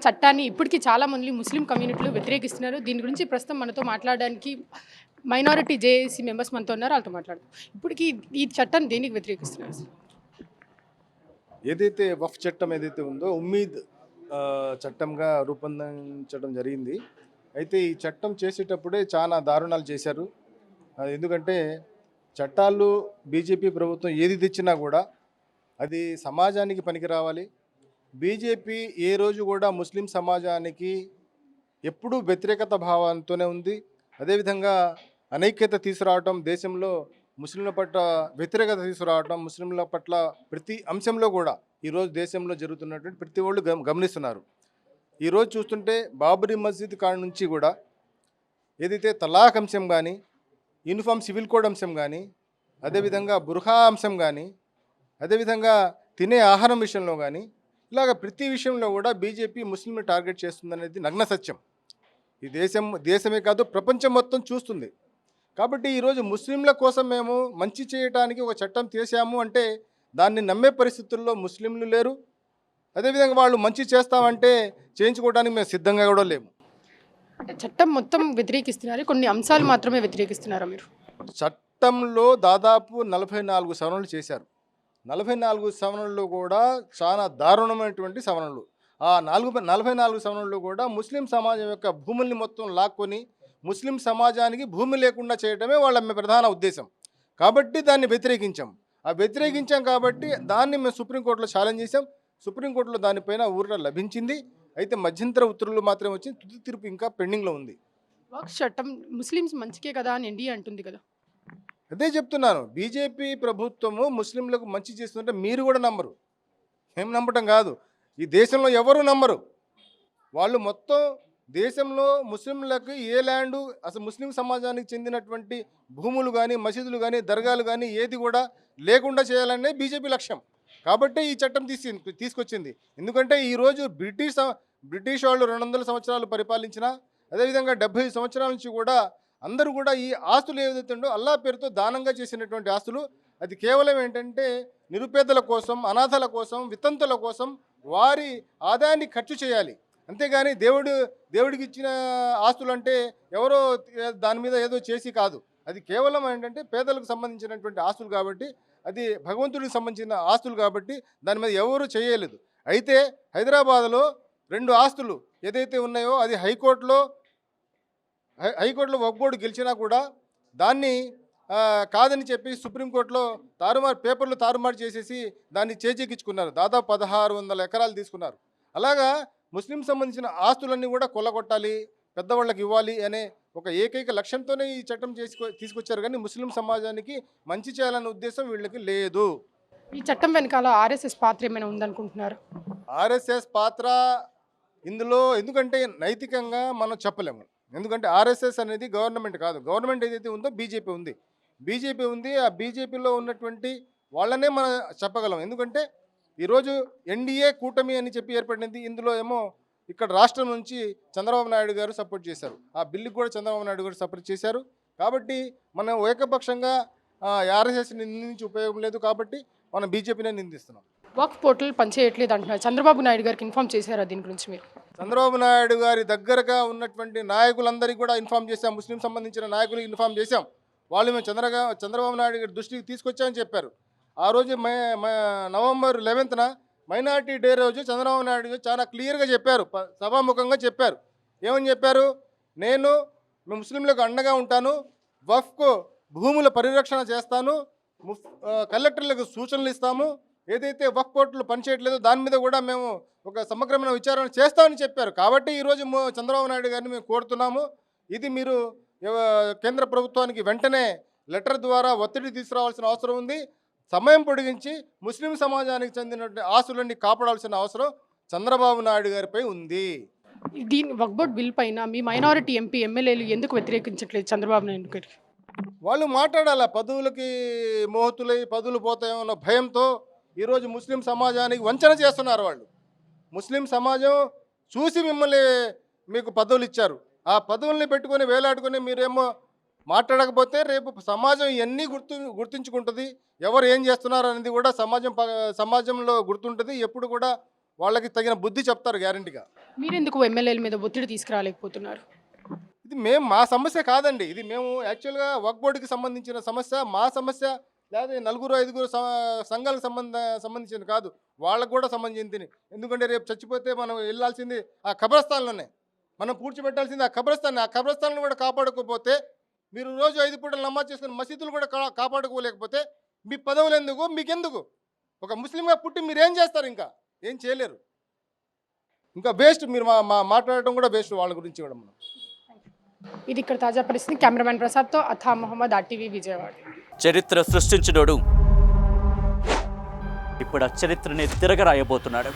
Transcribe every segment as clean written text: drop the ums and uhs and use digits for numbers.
చట్టాన్ని ఇప్పటికీ చాలామంది ముస్లిం కమ్యూనిటీలు వ్యతిరేకిస్తున్నారు. దీని గురించి ప్రస్తుతం మనతో మాట్లాడడానికి మైనారిటీ జేఏసీ మెంబర్స్ మనతో ఉన్నారు. వాళ్ళతో మాట్లాడదాం. ఇప్పటికీ ఈ చట్టాన్ని దేనికి వ్యతిరేకిస్తున్నారు సార్? ఏదైతే వఫ్ చట్టం ఏదైతే ఉందో ఉమ్మీద్ చట్టంగా రూపొందించడం జరిగింది. అయితే ఈ చట్టం చేసేటప్పుడే చాలా దారుణాలు చేశారు. ఎందుకంటే చట్టాలు బీజేపీ ప్రభుత్వం ఏది తెచ్చినా కూడా అది సమాజానికి పనికి రావాలి. బీజేపీ ఏ రోజు కూడా ముస్లిం సమాజానికి ఎప్పుడూ వ్యతిరేకత భావంతోనే ఉంది. అదేవిధంగా అనైక్యత తీసుకురావటం, దేశంలో ముస్లింల పట్ల వ్యతిరేకత తీసుకురావటం, ముస్లింల పట్ల ప్రతి అంశంలో కూడా ఈరోజు దేశంలో జరుగుతున్నటువంటి ప్రతి వాళ్ళు గమనిస్తున్నారు. ఈరోజు చూస్తుంటే బాబరీ మస్జిద్ కాడ నుంచి కూడా ఏదైతే తలాక్ అంశం కానీ, యూనిఫామ్ సివిల్ కోడ్ అంశం కానీ, అదేవిధంగా బుర్ఖా అంశం కానీ, అదేవిధంగా తినే ఆహారం విషయంలో కానీ, ఇలాగ ప్రతి విషయంలో కూడా బీజేపీ ముస్లింని టార్గెట్ చేస్తుందనేది నగ్న సత్యం. ఈ దేశమే కాదు ప్రపంచం మొత్తం చూస్తుంది. కాబట్టి ఈరోజు ముస్లింల కోసం మేము మంచి చేయడానికి ఒక చట్టం చేశాము అంటే దాన్ని నమ్మే పరిస్థితుల్లో ముస్లింలు లేరు. అదేవిధంగా వాళ్ళు మంచి చేస్తామంటే చేయించుకోవడానికి మేము సిద్ధంగా కూడా లేము. అంటే చట్టం మొత్తం వ్యతిరేకిస్తున్నారు, కొన్ని అంశాలు మాత్రమే వ్యతిరేకిస్తున్నారా మీరు? చట్టంలో దాదాపు 44 సవరణలు చేశారు. 44 సవరణలు కూడా చాలా దారుణమైనటువంటి సవరణలు. ఆ 44 సవరణలు కూడా ముస్లిం సమాజం యొక్క భూముల్ని మొత్తం లాక్కొని ముస్లిం సమాజానికి భూమి లేకుండా చేయడమే వాళ్ళ ప్రధాన ఉద్దేశం. కాబట్టి దాన్ని వ్యతిరేకించాం కాబట్టి దాన్ని మేము సుప్రీంకోర్టులో ఛాలెంజ్ చేసాం. సుప్రీంకోర్టులో దానిపైన ఊరట లభించింది. అయితే మధ్యంతర ఉత్తర్వులు మాత్రమే వచ్చి తుది తీర్పు ఇంకా పెండింగ్లో ఉంది. వక్ఫ్ చట్టం ముస్లిమ్స్ మంచికే కదా అని ఎన్డీఏ అంటుంది కదా. అదే చెప్తున్నాను, బీజేపీ ప్రభుత్వము ముస్లింలకు మంచి చేస్తుంటే మీరు కూడా నమ్మరు. ఏం నమ్మటం కాదు, ఈ దేశంలో ఎవరు నమ్మరు. వాళ్ళు మొత్తం దేశంలో ముస్లింలకు ఏ ల్యాండు, అసలు ముస్లిం సమాజానికి చెందినటువంటి భూములు కానీ, మసీదులు కానీ, దర్గాలు కానీ ఏది కూడా లేకుండా చేయాలనే బీజేపీ లక్ష్యం. కాబట్టే ఈ చట్టం తీసుకొచ్చింది. ఎందుకంటే ఈరోజు బ్రిటిష్ వాళ్ళు 200 సంవత్సరాలు పరిపాలించిన, అదేవిధంగా 70 సంవత్సరాల నుంచి కూడా అందరూ కూడా ఈ ఆస్తులు ఏదైతే ఉందో అల్లా పేరుతో దానంగా చేసినటువంటి ఆస్తులు, అది కేవలం ఏంటంటే నిరుపేదల కోసం, అనాథల కోసం, వితంతుల కోసం వారి ఆదాయాన్ని ఖర్చు చేయాలి. అంతేగాని దేవుడికి ఇచ్చిన ఆస్తులు అంటే ఎవరో దాని మీద ఏదో చేసి కాదు. అది కేవలం ఏంటంటే పేదలకు సంబంధించినటువంటి ఆస్తులు కాబట్టి, అది భగవంతుడికి సంబంధించిన ఆస్తులు కాబట్టి దాని మీద ఎవరు చేయలేదు. అయితే హైదరాబాద్లో 2 ఆస్తులు ఏదైతే ఉన్నాయో అది హైకోర్టులో వక్ఫ్ బోర్డు గెలిచినా కూడా దాన్ని కాదని చెప్పి సుప్రీంకోర్టులో పేపర్లు తారుమారు చేసేసి దాన్ని చేజెక్కించుకున్నారు. దాదాపు 1600 ఎకరాలు తీసుకున్నారు. అలాగా ముస్లిం సంబంధించిన ఆస్తులన్నీ కూడా కొల్లగొట్టాలి, పెద్దవాళ్ళకి ఇవ్వాలి అనే ఒక ఏకైక లక్ష్యంతోనే ఈ చట్టం తీసుకొచ్చారు. కానీ ముస్లిం సమాజానికి మంచి చేయాలనే ఉద్దేశం వీళ్ళకి లేదు. ఈ చట్టం వెనకాల ఆర్ఎస్ఎస్ పాత్ర ఏమైనా ఉందనుకుంటున్నారు? ఆర్ఎస్ఎస్ పాత్ర ఇందులో ఎందుకంటే నైతికంగా మనం చెప్పలేము. ఎందుకంటే ఆర్ఎస్ఎస్ అనేది గవర్నమెంట్ కాదు. గవర్నమెంట్ ఏదైతే ఉందో బీజేపీ ఉంది. ఆ బీజేపీలో ఉన్నటువంటి వాళ్ళనే మనం చెప్పగలం. ఎందుకంటే ఈరోజు ఎన్డీఏ కూటమి అని చెప్పి ఏర్పడింది. ఇందులో ఏమో ఇక్కడ రాష్ట్రం నుంచి చంద్రబాబు నాయుడు గారు సపోర్ట్ చేశారు. ఆ బిల్లుకి కూడా చంద్రబాబు నాయుడు గారు సపోర్ట్ చేశారు. కాబట్టి మనం ఏకపక్షంగా ఆర్ఎస్ఎస్ని నిందించి ఉపయోగం లేదు. కాబట్టి మనం బీజేపీనే నిందిస్తున్నాం. వక్ఫ్ పోర్టల్ పనిచేయట్లేదు అంటున్నారు. చంద్రబాబు నాయుడు గారికి ఇన్ఫామ్ చేశారా దీని గురించి మీరు? చంద్రబాబు నాయుడు గారి దగ్గరగా ఉన్నటువంటి నాయకులందరికీ కూడా ఇన్ఫామ్ చేశాం. ముస్లిం సంబంధించిన నాయకులకు ఇన్ఫామ్ చేశాం. వాళ్ళు మేము చంద్రబాబు నాయుడు గారి దృష్టికి తీసుకొచ్చామని చెప్పారు. ఆ రోజు నవంబర్ 11న మైనార్టీ డే రోజు చంద్రబాబు నాయుడు గారు చాలా క్లియర్గా చెప్పారు, సభాముఖంగా చెప్పారు. ఏమని చెప్పారు? నేను ముస్లింలకు అండగా ఉంటాను, వక్ఫ్కు భూముల పరిరక్షణ చేస్తాను, కలెక్టర్లకు సూచనలు ఇస్తాము, ఏదైతే వక్ఫ్ పోర్టల్ పనిచేయట్లేదో దాని మీద కూడా మేము ఒక సమగ్రమైన విచారణ చేస్తామని చెప్పారు. కాబట్టి ఈరోజు చంద్రబాబు నాయుడు గారిని మేము కోరుతున్నాము, ఇది మీరు కేంద్ర ప్రభుత్వానికి వెంటనే లెటర్ ద్వారా ఒత్తిడి తీసుకురావాల్సిన అవసరం ఉంది. సమయం పొడిగించి ముస్లిం సమాజానికి చెందిన ఆస్తులన్నీ కాపాడాల్సిన అవసరం చంద్రబాబు నాయుడు గారిపై ఉంది. దీని వక్ఫ్ బోర్డ్ బిల్ పైన మీ మైనారిటీ ఎంపీ ఎమ్మెల్యేలు ఎందుకు వ్యతిరేకించట్లేదు చంద్రబాబు నాయుడు గారికి? వాళ్ళు మాట్లాడాల, పదవులకి మోహతులై పదవులు పోతాయన్న భయంతో ఈరోజు ముస్లిం సమాజానికి వంచన చేస్తున్నారు. వాళ్ళు ముస్లిం సమాజం చూసి మిమ్మల్ని మీకు పదవులు ఇచ్చారు. ఆ పదవుల్ని పెట్టుకొని వేలాడుకొని మీరేమో మాట్లాడకపోతే రేపు సమాజం ఇవన్నీ గుర్తుంచుకుంటుంది. ఎవరు ఏం చేస్తున్నారు అనేది కూడా సమాజంలో గుర్తుంటుంది. ఎప్పుడు కూడా వాళ్ళకి తగిన బుద్ధి చెప్తారు గ్యారంటీగా. మీరెందుకు ఎమ్మెల్యేల మీద ఒత్తిడి తీసుకురాలేకపోతున్నారు? ఇది మా సమస్య కాదండి. ఇది మేము యాక్చువల్గా వక్ఫ్ బోర్డుకి సంబంధించిన సమస్య, మా సమస్య, లేదా నలుగురు ఐదుగురు సంఘాలకు సంబంధించిన కాదు, వాళ్ళకు కూడా సంబంధించింది. ఎందుకంటే రేపు చచ్చిపోతే మనం వెళ్ళాల్సింది ఆ కబ్రస్థాన్లోనే, మనం పూడ్చిపెట్టాల్సింది ఆ కబ్రస్థాన్ని. ఆ కబ్రస్థాన్ని కూడా కాపాడుకోకపోతే, మీరు రోజు 5 పూటలు నమాజ్ చేసుకుని మసీదులు కూడా కాపాడుకోలేకపోతే మీ పదవులు ఎందుకు, మీకెందుకు? ఒక ముస్లింగా పుట్టి మీరు ఏం చేస్తారు? ఇంకా ఏం చేయలేరు. ఇంకా వేస్ట్. మీరు మాట్లాడటం కూడా వేస్ట్ వాళ్ళ గురించి కూడా. మనం ఇది ఇక్కడ తాజా పరిస్థితి. కెమెరామెన్ ప్రసాద్తో అథా మొహమ్మద్, RTV విజయవాడ. చరిత్ర సృష్టించినోడు ఇప్పుడు ఆ చరిత్రని తిరగరాయబోతున్నాడు.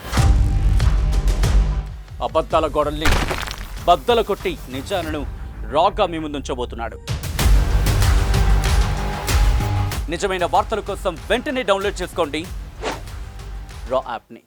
అబద్ధాల గోడల్ని బద్దలు కొట్టి నిజాలను రాగా మీ ముందుంచబోతున్నాడు. నిజమైన వార్తల కోసం వెంటనే డౌన్లోడ్ చేసుకోండి రా యాప్ని.